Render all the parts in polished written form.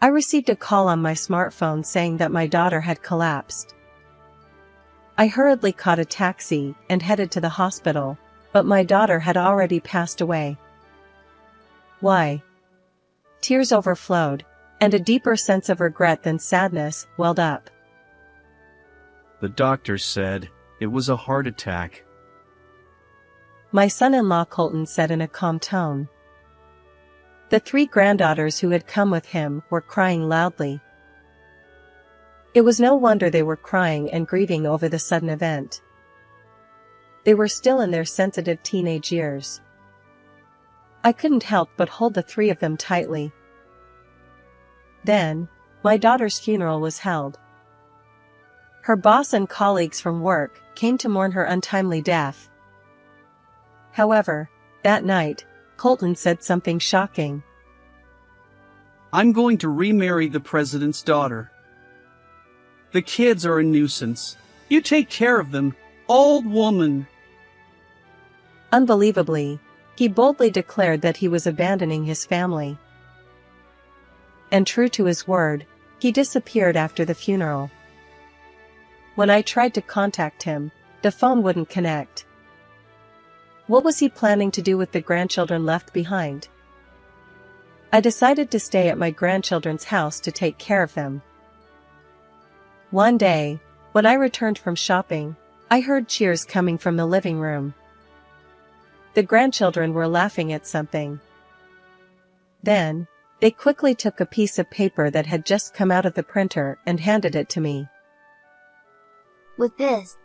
I received a call on my smartphone saying that my daughter had collapsed. I hurriedly caught a taxi and headed to the hospital, but my daughter had already passed away. Why? Tears overflowed, and a deeper sense of regret than sadness welled up. The doctor said it was a heart attack. My son-in-law Colton said in a calm tone. The 3 granddaughters who had come with him were crying loudly. It was no wonder they were crying and grieving over the sudden event. They were still in their sensitive teenage years. I couldn't help but hold the 3 of them tightly. Then, my daughter's funeral was held. Her boss and colleagues from work came to mourn her untimely death. However, that night, Colton said something shocking. I'm going to remarry the president's daughter. The kids are a nuisance. You take care of them, old woman. Unbelievably, he boldly declared that he was abandoning his family. And true to his word, he disappeared after the funeral. When I tried to contact him, the phone wouldn't connect. What was he planning to do with the grandchildren left behind? I decided to stay at my grandchildren's house to take care of them. One day, when I returned from shopping, I heard cheers coming from the living room. The grandchildren were laughing at something. Then, they quickly took a piece of paper that had just come out of the printer and handed it to me. With this,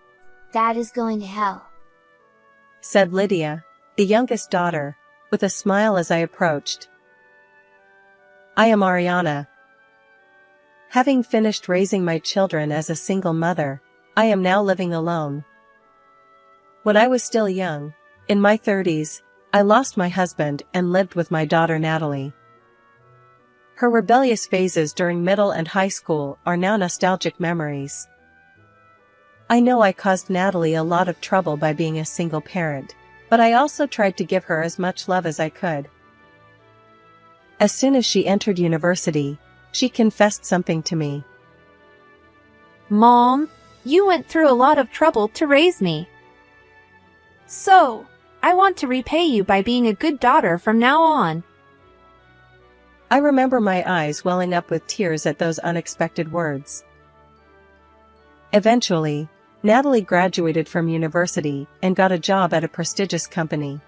Dad is going to hell, said Lydia, the youngest daughter, with a smile as I approached. I am Ariana. Having finished raising my children as a single mother, I am now living alone. When I was still young, in my 30s, I lost my husband and lived with my daughter Natalie. Her rebellious phases during middle and high school are now nostalgic memories. I know I caused Natalie a lot of trouble by being a single parent, but I also tried to give her as much love as I could. As soon as she entered university, she confessed something to me. Mom, you went through a lot of trouble to raise me. So, I want to repay you by being a good daughter from now on. I remember my eyes welling up with tears at those unexpected words. Eventually, Natalie graduated from university and got a job at a prestigious company.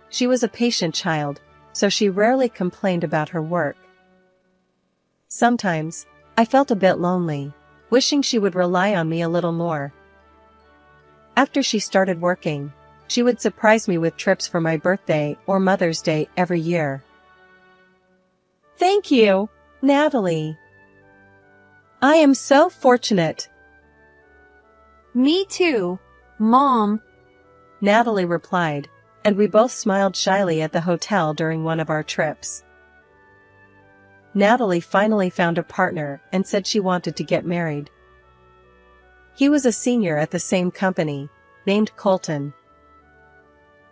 She was a patient child, so she rarely complained about her work. Sometimes, I felt a bit lonely, wishing she would rely on me a little more. After she started working, she would surprise me with trips for my birthday or Mother's Day every year. Thank you, Natalie. I am so fortunate. Me too, Mom, Natalie replied, and we both smiled shyly at the hotel during one of our trips. Natalie finally found a partner and said she wanted to get married. He was a senior at the same company, named Colton.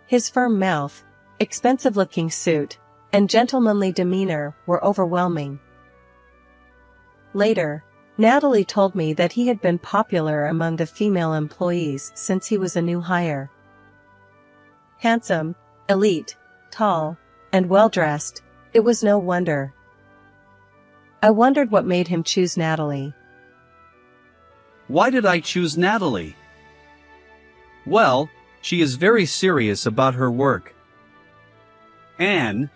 His firm mouth, expensive-looking suit, and gentlemanly demeanor were overwhelming. Later, Natalie told me that he had been popular among the female employees since he was a new hire. Handsome, elite, tall, and well-dressed, it was no wonder. I wondered what made him choose Natalie. Why did I choose Natalie? Well, she is very serious about her work. And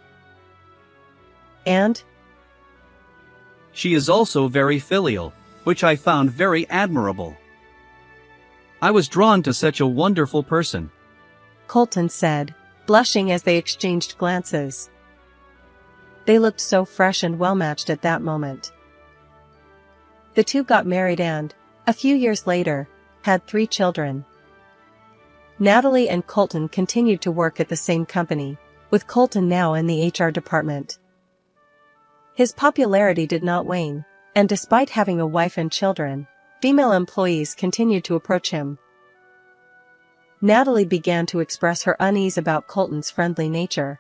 she is also very filial, which I found very admirable. I was drawn to such a wonderful person, Colton said, blushing as they exchanged glances. They looked so fresh and well-matched at that moment. The two got married and, a few years later, had 3 children. Natalie and Colton continued to work at the same company, with Colton now in the HR department. His popularity did not wane, and despite having a wife and children, female employees continued to approach him. Natalie began to express her unease about Colton's friendly nature.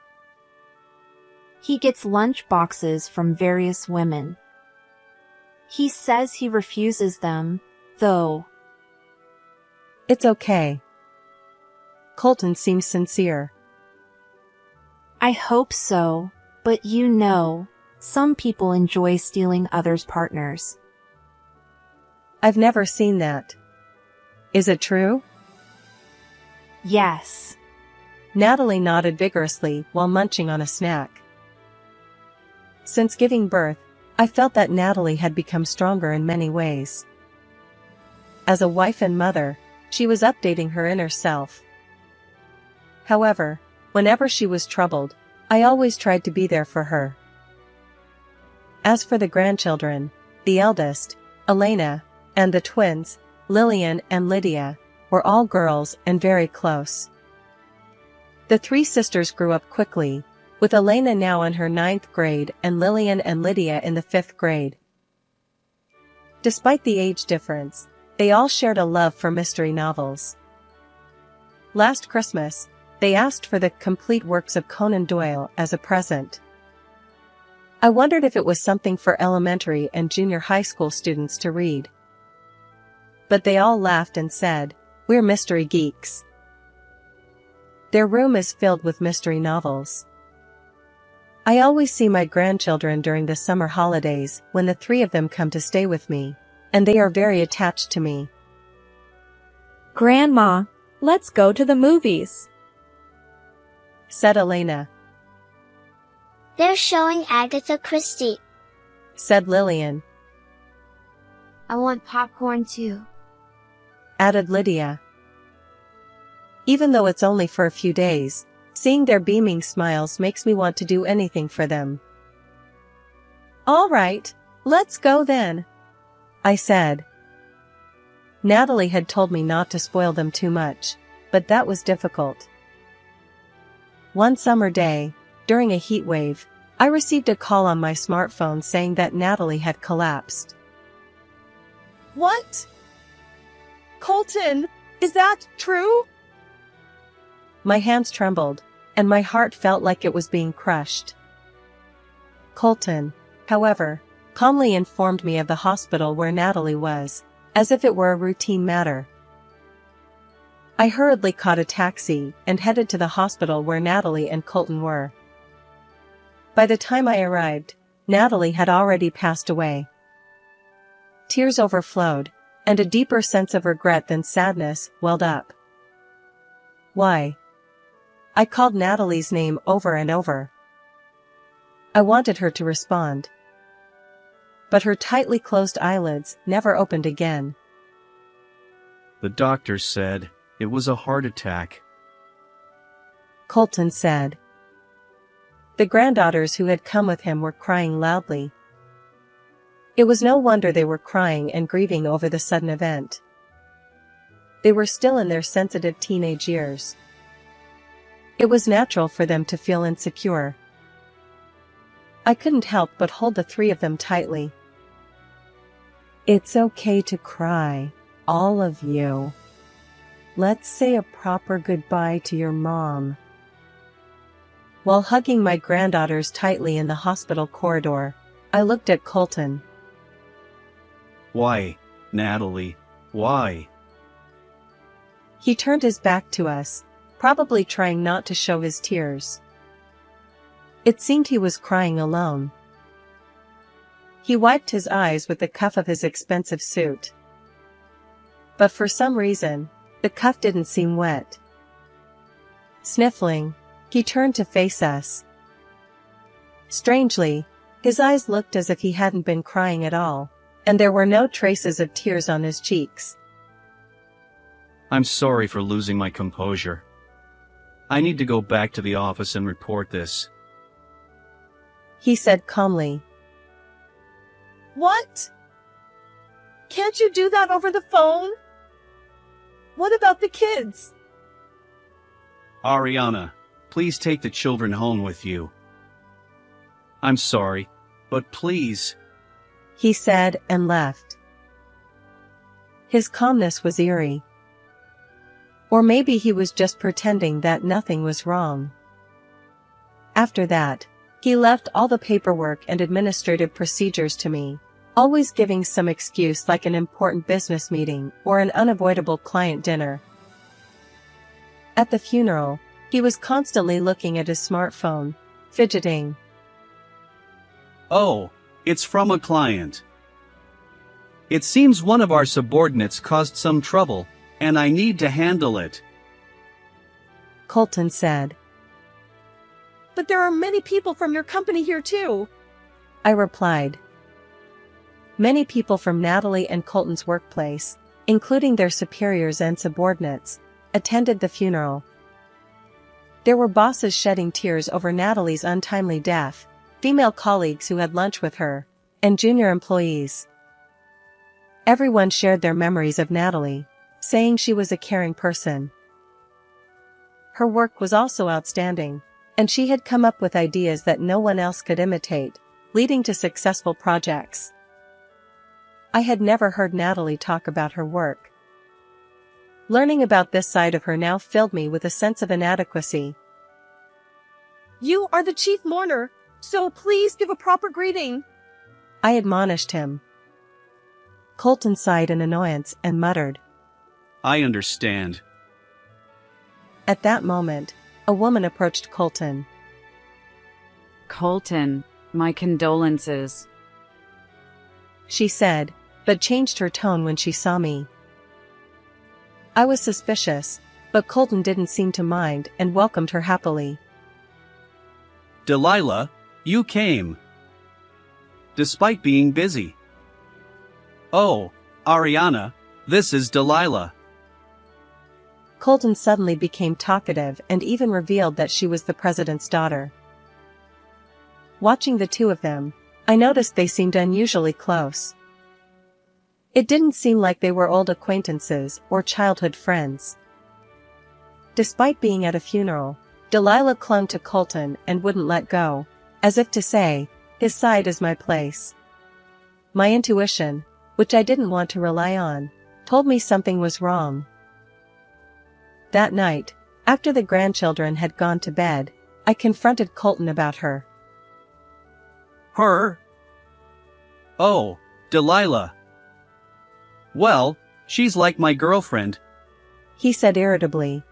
He gets lunch boxes from various women. He says he refuses them, though. It's okay. Colton seems sincere. I hope so, but you know, some people enjoy stealing others' partners. I've never seen that. Is it true? Yes. Natalie nodded vigorously while munching on a snack. Since giving birth, I felt that Natalie had become stronger in many ways. As a wife and mother, she was updating her inner self. However, whenever she was troubled, I always tried to be there for her. As for the grandchildren, the eldest, Elena, and the twins, Lillian and Lydia, were all girls and very close. The three sisters grew up quickly, with Elena now in her 9th grade and Lillian and Lydia in the 5th grade. Despite the age difference, they all shared a love for mystery novels. Last Christmas, they asked for the complete works of Conan Doyle as a present. I wondered if it was something for elementary and junior high school students to read. But they all laughed and said, "We're mystery geeks." Their room is filled with mystery novels. I always see my grandchildren during the summer holidays when the three of them come to stay with me, and they are very attached to me. Grandma, let's go to the movies, said Elena. They're showing Agatha Christie, said Lillian. I want popcorn too, added Lydia. Even though it's only for a few days, seeing their beaming smiles makes me want to do anything for them. All right, let's go then, I said. Natalie had told me not to spoil them too much, but that was difficult. One summer day, during a heat wave, I received a call on my smartphone saying that Natalie had collapsed. What? Colton, is that true? My hands trembled, and my heart felt like it was being crushed. Colton, however, calmly informed me of the hospital where Natalie was, as if it were a routine matter. I hurriedly caught a taxi and headed to the hospital where Natalie and Colton were. By the time I arrived, Natalie had already passed away. Tears overflowed, and a deeper sense of regret than sadness welled up. Why? I called Natalie's name over and over. I wanted her to respond. But her tightly closed eyelids never opened again. The doctor said it was a heart attack, Colton said. The granddaughters who had come with him were crying loudly. It was no wonder they were crying and grieving over the sudden event. They were still in their sensitive teenage years. It was natural for them to feel insecure. I couldn't help but hold the three of them tightly. It's okay to cry, all of you. Let's say a proper goodbye to your mom. While hugging my granddaughters tightly in the hospital corridor, I looked at Colton. Why, Natalie, why? He turned his back to us, probably trying not to show his tears. It seemed he was crying alone. He wiped his eyes with the cuff of his expensive suit. But for some reason, the cuff didn't seem wet. Sniffling, he turned to face us. Strangely, his eyes looked as if he hadn't been crying at all, and there were no traces of tears on his cheeks. I'm sorry for losing my composure. I need to go back to the office and report this, he said calmly. What? Can't you do that over the phone? What about the kids? Ariana, please take the children home with you. I'm sorry, but please, he said and left. His calmness was eerie. Or maybe he was just pretending that nothing was wrong. After that, He left all the paperwork and administrative procedures to me, always giving some excuse like an important business meeting or an unavoidable client dinner. At the funeral, he was constantly looking at his smartphone, fidgeting. Oh, it's from a client. It seems one of our subordinates caused some trouble, and I need to handle it, Colton said. But there are many people from your company here too, I replied. Many people from Natalie and Colton's workplace, including their superiors and subordinates, attended the funeral. There were bosses shedding tears over Natalie's untimely death, female colleagues who had lunch with her, and junior employees. Everyone shared their memories of Natalie, saying she was a caring person. Her work was also outstanding, and she had come up with ideas that no one else could imitate, leading to successful projects. I had never heard Natalie talk about her work. Learning about this side of her now filled me with a sense of inadequacy. You are the chief mourner, so please give a proper greeting, I admonished him. Colton sighed in annoyance and muttered. I understand. At that moment, a woman approached Colton. Colton, my condolences. She said, but changed her tone when she saw me. I was suspicious, but Colton didn't seem to mind and welcomed her happily. Delilah, you came. Despite being busy. Oh, Ariana, this is Delilah. Colton suddenly became talkative and even revealed that she was the president's daughter. Watching the two of them, I noticed they seemed unusually close. It didn't seem like they were old acquaintances or childhood friends. Despite being at a funeral, Delilah clung to Colton and wouldn't let go, as if to say, his side is my place. My intuition, which I didn't want to rely on, told me something was wrong. That night, after the grandchildren had gone to bed, I confronted Colton about her. Her? Oh, Delilah. Well, she's like my girlfriend, he said irritably.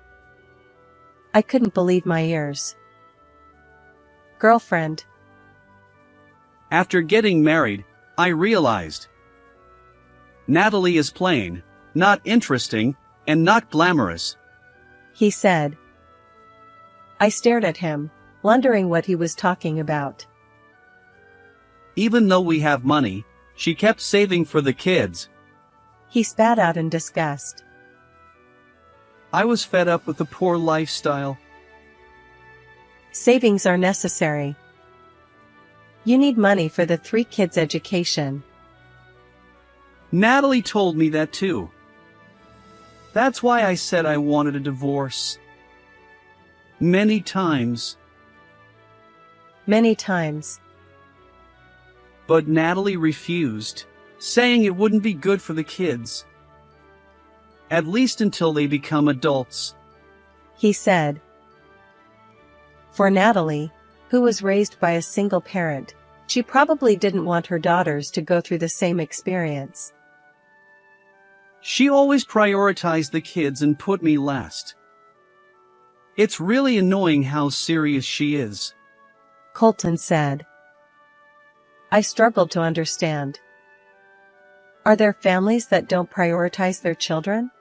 I couldn't believe my ears. Girlfriend. After getting married, I realized. Natalie is plain, not interesting, and not glamorous, He said. I stared at him, wondering what he was talking about. Even though we have money, she kept saving for the kids. He spat out in disgust. I was fed up with the poor lifestyle. Savings are necessary. You need money for the 3 kids' education. Natalie told me that too. That's why I said I wanted a divorce. Many times. Many times. But Natalie refused, saying it wouldn't be good for the kids. At least until they become adults, He said. For Natalie, who was raised by a single parent, she probably didn't want her daughters to go through the same experience. She always prioritized the kids and put me last. It's really annoying how serious she is, Colton said. I struggled to understand. Are there families that don't prioritize their children?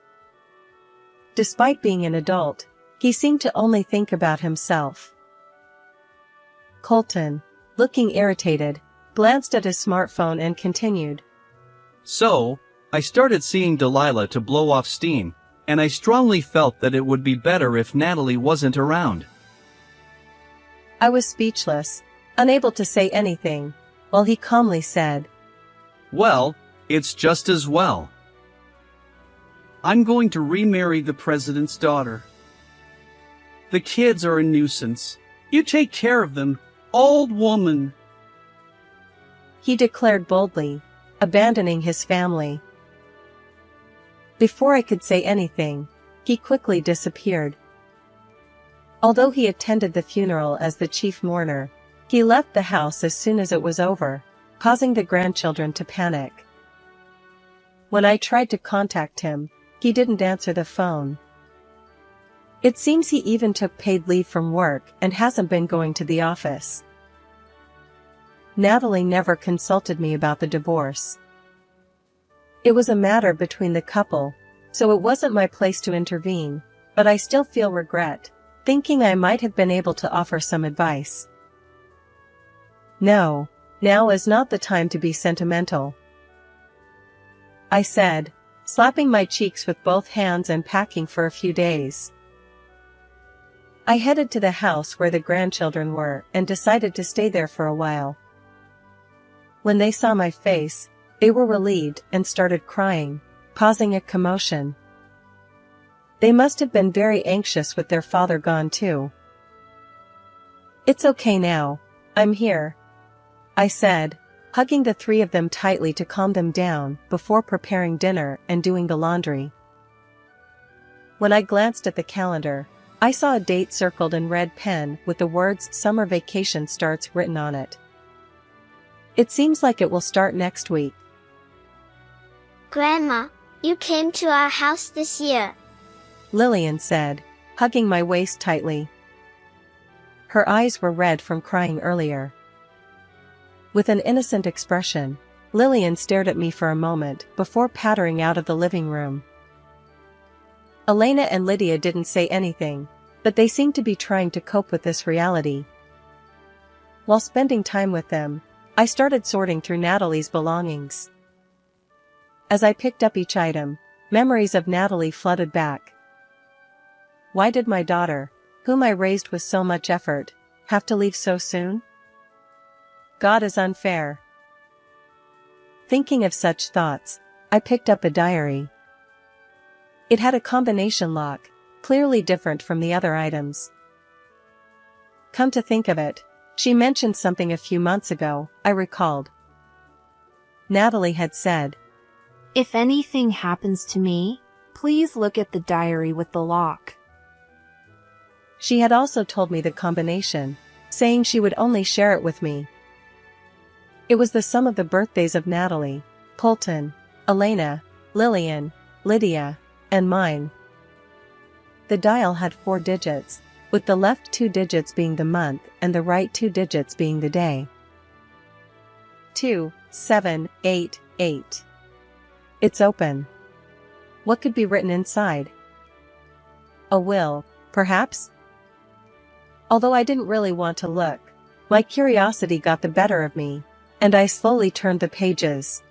Despite being an adult, he seemed to only think about himself. Colton, looking irritated, glanced at his smartphone and continued. So, I started seeing Delilah to blow off steam, and I strongly felt that it would be better if Natalie wasn't around. I was speechless, unable to say anything, while he calmly said, Well, it's just as well. I'm going to remarry the president's daughter. The kids are a nuisance. You take care of them, old woman, he declared boldly, abandoning his family. Before I could say anything, he quickly disappeared. Although he attended the funeral as the chief mourner, He left the house as soon as it was over, causing the grandchildren to panic. When I tried to contact him, he didn't answer the phone. It seems he even took paid leave from work and hasn't been going to the office. Natalie never consulted me about the divorce. It was a matter between the couple, so it wasn't my place to intervene, but I still feel regret, thinking I might have been able to offer some advice. No, now is not the time to be sentimental, I said, slapping my cheeks with both hands and packing for a few days. I headed to the house where the grandchildren were and decided to stay there for a while. When they saw my face, they were relieved and started crying, causing a commotion. They must have been very anxious with their father gone too. It's okay now, I'm here, I said, hugging the three of them tightly to calm them down before preparing dinner and doing the laundry. When I glanced at the calendar, I saw a date circled in red pen with the words "Summer Vacation Starts" written on it. It seems like it will start next week. Grandma, you came to our house this year, Lillian said, hugging my waist tightly. Her eyes were red from crying earlier. With an innocent expression, Lillian stared at me for a moment before pattering out of the living room. Elena and Lydia didn't say anything, but they seemed to be trying to cope with this reality. While spending time with them, I started sorting through Natalie's belongings. As I picked up each item, memories of Natalie flooded back. Why did my daughter, whom I raised with so much effort, have to leave so soon? God is unfair. Thinking of such thoughts, I picked up a diary. It had a combination lock, clearly different from the other items. Come to think of it, she mentioned something a few months ago, I recalled. Natalie had said, If anything happens to me, please look at the diary with the lock. She had also told me the combination, saying she would only share it with me. It was the sum of the birthdays of Natalie, Colton, Elena, Lillian, Lydia, and mine. The dial had 4 digits, with the left 2 digits being the month and the right 2 digits being the day. 2788. It's open. What could be written inside? A will, perhaps? Although I didn't really want to look, my curiosity got the better of me, and I slowly turned the pages.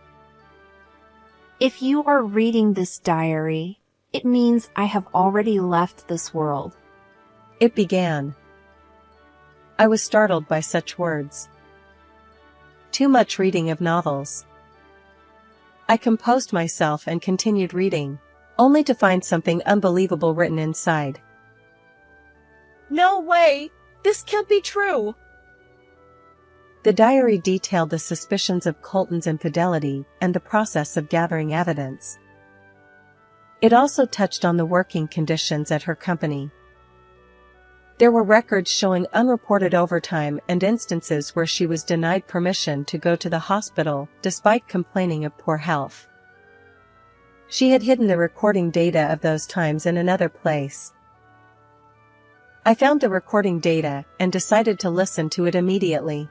If you are reading this diary, it means I have already left this world. It began. I was startled by such words. Too much reading of novels. I composed myself and continued reading, only to find something unbelievable written inside. No way! This can't be true! The diary detailed the suspicions of Colton's infidelity and the process of gathering evidence. It also touched on the working conditions at her company. There were records showing unreported overtime and instances where she was denied permission to go to the hospital despite complaining of poor health. She had hidden the recording data of those times in another place. I found the recording data and decided to listen to it immediately.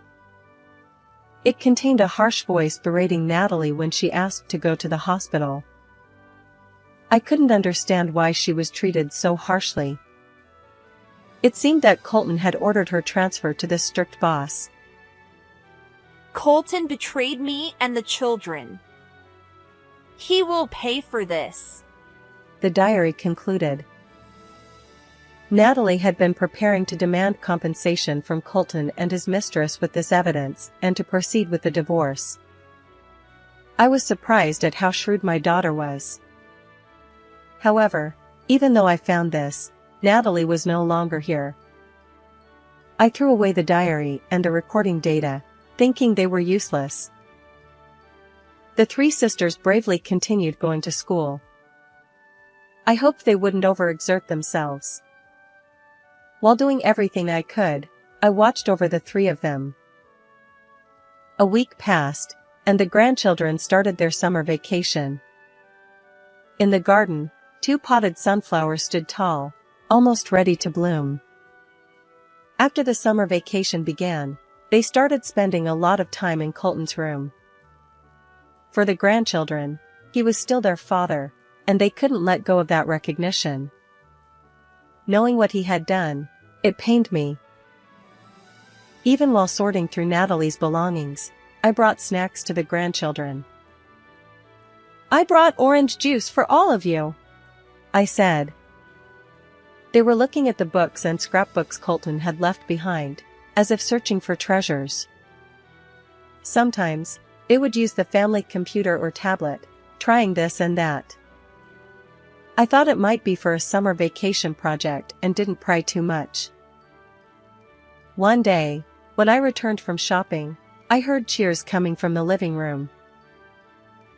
It contained a harsh voice berating Natalie when she asked to go to the hospital. I couldn't understand why she was treated so harshly. It seemed that Colton had ordered her transferred to this strict boss. Colton betrayed me and the children. He will pay for this, the diary concluded. Natalie had been preparing to demand compensation from Colton and his mistress with this evidence and to proceed with the divorce. I was surprised at how shrewd my daughter was. However, even though I found this, Natalie was no longer here. I threw away the diary and the recording data, thinking they were useless. The 3 sisters bravely continued going to school. I hoped they wouldn't overexert themselves. While doing everything I could, I watched over the 3 of them. A week passed, and the grandchildren started their summer vacation. In the garden, 2 potted sunflowers stood tall, almost ready to bloom. After the summer vacation began, they started spending a lot of time in Colton's room. For the grandchildren, he was still their father, and they couldn't let go of that recognition. Knowing what he had done, it pained me. Even while sorting through Natalie's belongings, I brought snacks to the grandchildren. I brought orange juice for all of you, I said. They were looking at the books and scrapbooks Colton had left behind, as if searching for treasures. Sometimes, they would use the family computer or tablet, trying this and that. I thought it might be for a summer vacation project and didn't pry too much. One day, when I returned from shopping, I heard cheers coming from the living room.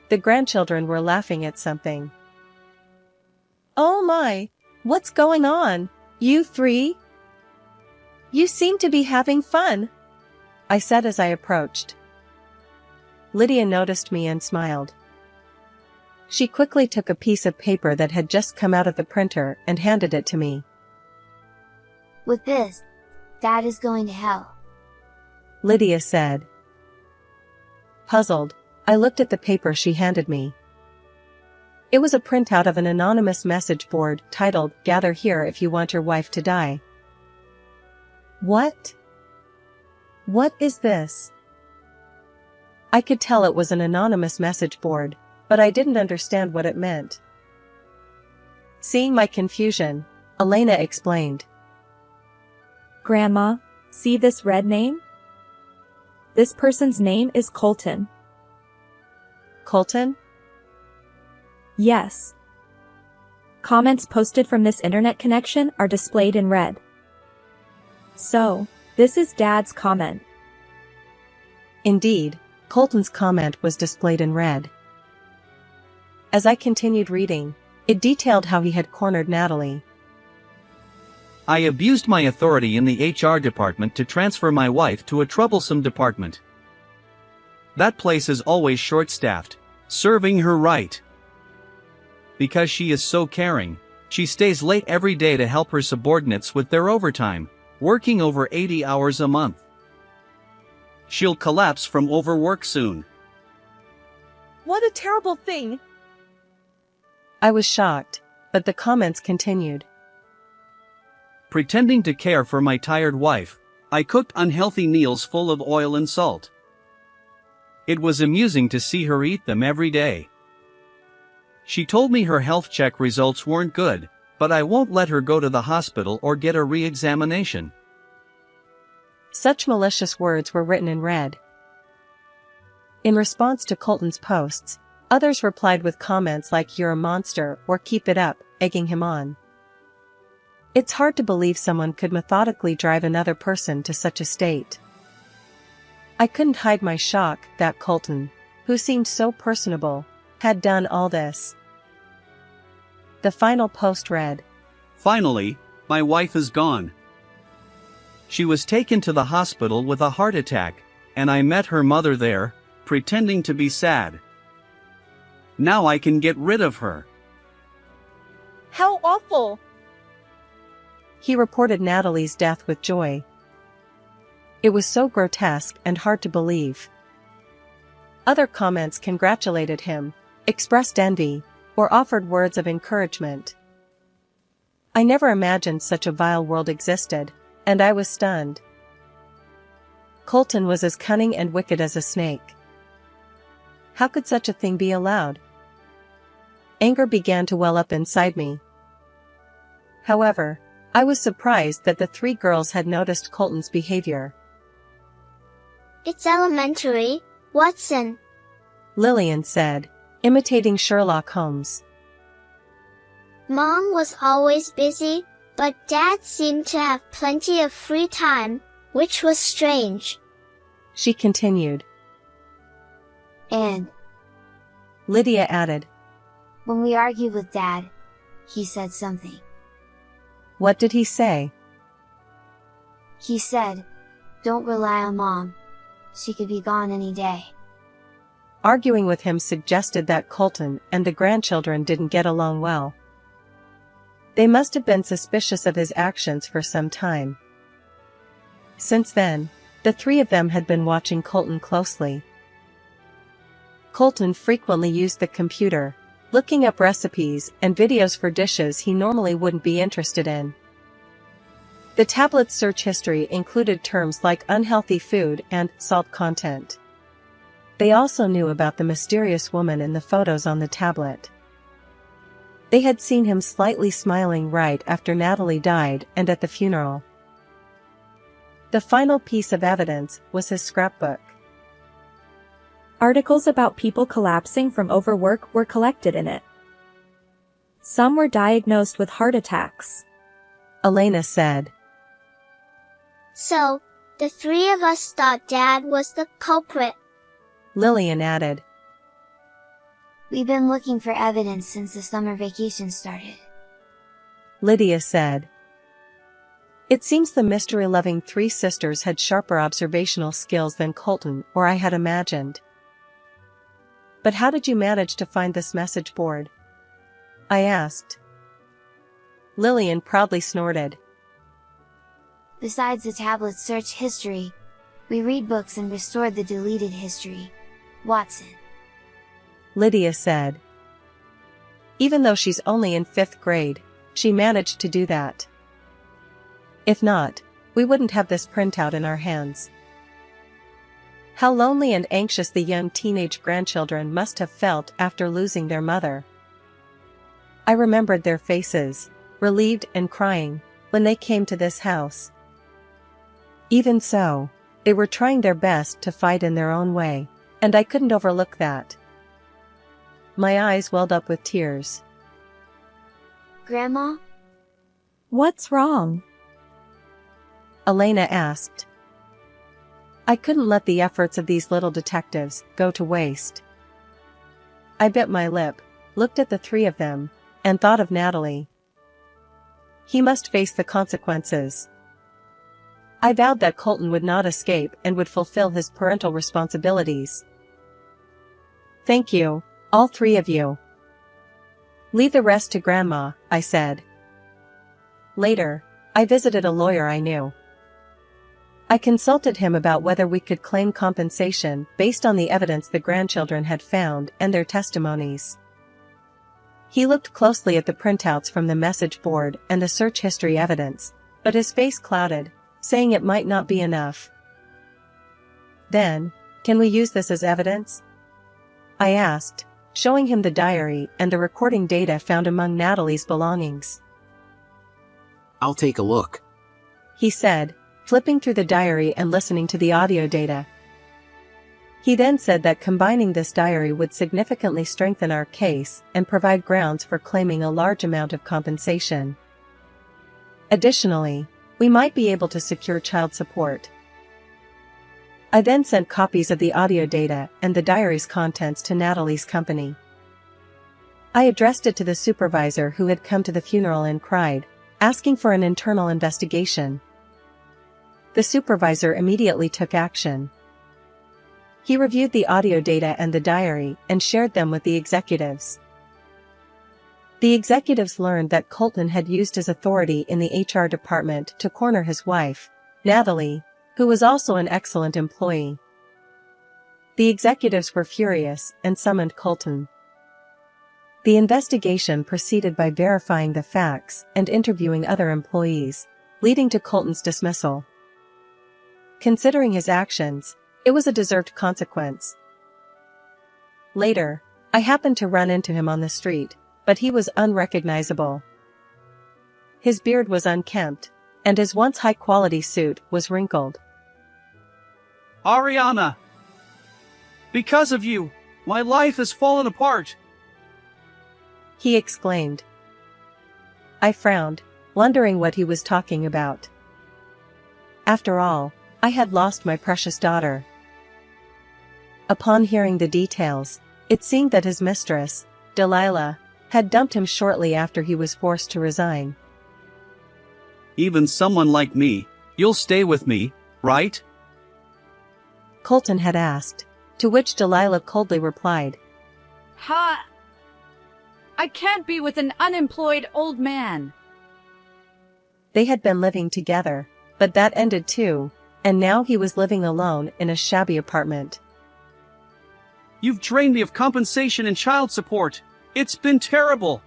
The grandchildren were laughing at something. Oh my, what's going on, you 3? You seem to be having fun, I said as I approached. Lydia noticed me and smiled. She quickly took a piece of paper that had just come out of the printer and handed it to me. With this, Dad is going to hell, Lydia said. Puzzled, I looked at the paper she handed me. It was a printout of an anonymous message board titled, "Gather here if you want your wife to die." What? What is this? I could tell it was an anonymous message board, but I didn't understand what it meant. Seeing my confusion, Elena explained. Grandma, see this red name? This person's name is Colton. Colton? Yes. Comments posted from this internet connection are displayed in red. So, this is Dad's comment. Indeed, Colton's comment was displayed in red. As I continued reading, it detailed how he had cornered Natalie. I abused my authority in the HR department to transfer my wife to a troublesome department. That place is always short-staffed, serving her right. Because she is so caring, she stays late every day to help her subordinates with their overtime, working over 80 hours a month. She'll collapse from overwork soon. What a terrible thing. I was shocked, but the comments continued. Pretending to care for my tired wife, I cooked unhealthy meals full of oil and salt. It was amusing to see her eat them every day. She told me her health check results weren't good, but I won't let her go to the hospital or get a re-examination. Such malicious words were written in red. In response to Colton's posts, others replied with comments like "You're a monster" or "Keep it up," egging him on. It's hard to believe someone could methodically drive another person to such a state. I couldn't hide my shock that Colton, who seemed so personable, had done all this. The final post read, Finally, my wife is gone. She was taken to the hospital with a heart attack, and I met her mother there, pretending to be sad. Now I can get rid of her. How awful. He reported Natalie's death with joy. It was so grotesque and hard to believe. Other comments congratulated him, expressed envy, or offered words of encouragement. I never imagined such a vile world existed, and I was stunned. Colton was as cunning and wicked as a snake. How could such a thing be allowed? Anger began to well up inside me. However, I was surprised that the 3 girls had noticed Colton's behavior. It's elementary, Watson, Lillian said, imitating Sherlock Holmes. Mom was always busy, but Dad seemed to have plenty of free time, which was strange. She continued. And Lydia added, when we argued with Dad, he said something. What did he say? He said, don't rely on Mom. she could be gone any day. Arguing with him suggested that Colton and the grandchildren didn't get along well. They must have been suspicious of his actions for some time. Since then, the three of them had been watching Colton closely. Colton frequently used the computer, looking up recipes and videos for dishes he normally wouldn't be interested in. The tablet's search history included terms like unhealthy food and salt content. They also knew about the mysterious woman in the photos on the tablet. They had seen him slightly smiling right after Natalie died and at the funeral. The final piece of evidence was his scrapbook. Articles about people collapsing from overwork were collected in it. Some were diagnosed with heart attacks. Elena said. So, the three of us thought Dad was the culprit. Lillian added. We've been looking for evidence since the summer vacation started. Lydia said. It seems the mystery-loving three sisters had sharper observational skills than Colton or I had imagined. But how did you manage to find this message board? I asked. Lillian proudly snorted. Besides the tablet's search history, we read books and restored the deleted history. Watson. Lydia said. Even though she's only in 5th grade, she managed to do that. If not, we wouldn't have this printout in our hands. How lonely and anxious the young teenage grandchildren must have felt after losing their mother. I remembered their faces, relieved and crying, when they came to this house. Even so, they were trying their best to fight in their own way, and I couldn't overlook that. My eyes welled up with tears. Grandma? What's wrong? Elena asked. I couldn't let the efforts of these little detectives go to waste. I bit my lip, looked at the three of them, and thought of Natalie. He must face the consequences. I vowed that Colton would not escape and would fulfill his parental responsibilities. Thank you, all three of you. Leave the rest to Grandma, I said. Later, I visited a lawyer I knew. I consulted him about whether we could claim compensation based on the evidence the grandchildren had found and their testimonies. He looked closely at the printouts from the message board and the search history evidence, but his face clouded, saying it might not be enough. Then, can we use this as evidence? I asked, showing him the diary and the recording data found among Natalie's belongings. I'll take a look, he said, flipping through the diary and listening to the audio data. He then said that combining this diary would significantly strengthen our case and provide grounds for claiming a large amount of compensation. Additionally, we might be able to secure child support. I then sent copies of the audio data and the diary's contents to Natalie's company. I addressed it to the supervisor who had come to the funeral and cried, asking for an internal investigation. The supervisor immediately took action. He reviewed the audio data and the diary and shared them with the executives. The executives learned that Colton had used his authority in the HR department to corner his wife, Natalie, who was also an excellent employee. The executives were furious and summoned Colton. The investigation proceeded by verifying the facts and interviewing other employees, leading to Colton's dismissal. Considering his actions, it was a deserved consequence. Later, I happened to run into him on the street, but he was unrecognizable. His beard was unkempt, and his once high-quality suit was wrinkled. Ariana! Because of you, my life has fallen apart! He exclaimed. I frowned, wondering what he was talking about. After all, I had lost my precious daughter. Upon hearing the details, it seemed that his mistress, Delilah, had dumped him shortly after he was forced to resign. Even someone like me, you'll stay with me, right? Colton had asked, to which Delilah coldly replied, Ha! I can't be with an unemployed old man. They had been living together, but that ended too, and now he was living alone in a shabby apartment. You've drained me of compensation and child support. It's been terrible.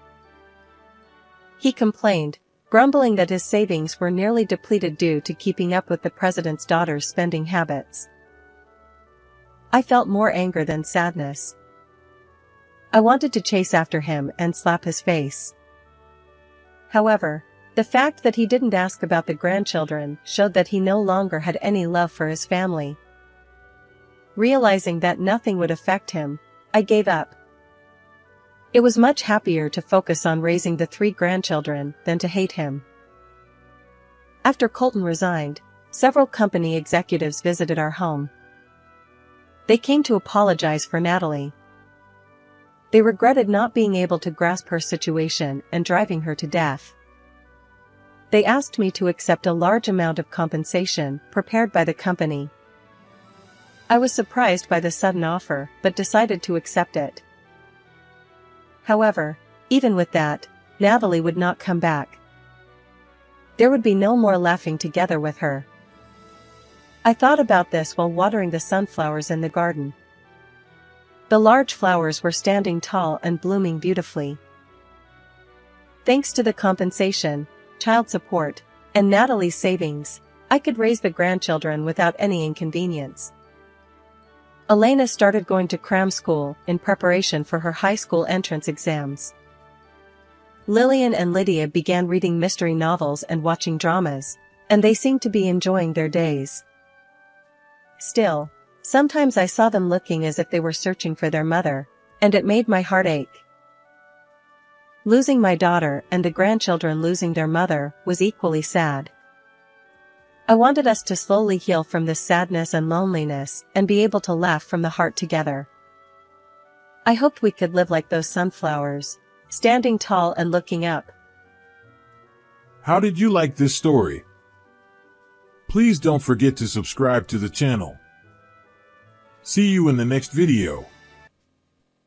He complained, grumbling that his savings were nearly depleted due to keeping up with the president's daughter's spending habits. I felt more anger than sadness. I wanted to chase after him and slap his face. However, the fact that he didn't ask about the grandchildren showed that he no longer had any love for his family. Realizing that nothing would affect him, I gave up. It was much happier to focus on raising the 3 grandchildren than to hate him. After Colton resigned, several company executives visited our home. They came to apologize for Natalie. They regretted not being able to grasp her situation and driving her to death. They asked me to accept a large amount of compensation prepared by the company. I was surprised by the sudden offer, but decided to accept it. However, even with that, Natalie would not come back. There would be no more laughing together with her. I thought about this while watering the sunflowers in the garden. The large flowers were standing tall and blooming beautifully. Thanks to the compensation, child support, and Natalie's savings, I could raise the grandchildren without any inconvenience. Elena started going to cram school in preparation for her high school entrance exams. Lillian and Lydia began reading mystery novels and watching dramas, and they seemed to be enjoying their days. Still, sometimes I saw them looking as if they were searching for their mother, and it made my heart ache. Losing my daughter and the grandchildren losing their mother was equally sad. I wanted us to slowly heal from this sadness and loneliness and be able to laugh from the heart together. I hoped we could live like those sunflowers, standing tall and looking up. How did you like this story? Please don't forget to subscribe to the channel. See you in the next video.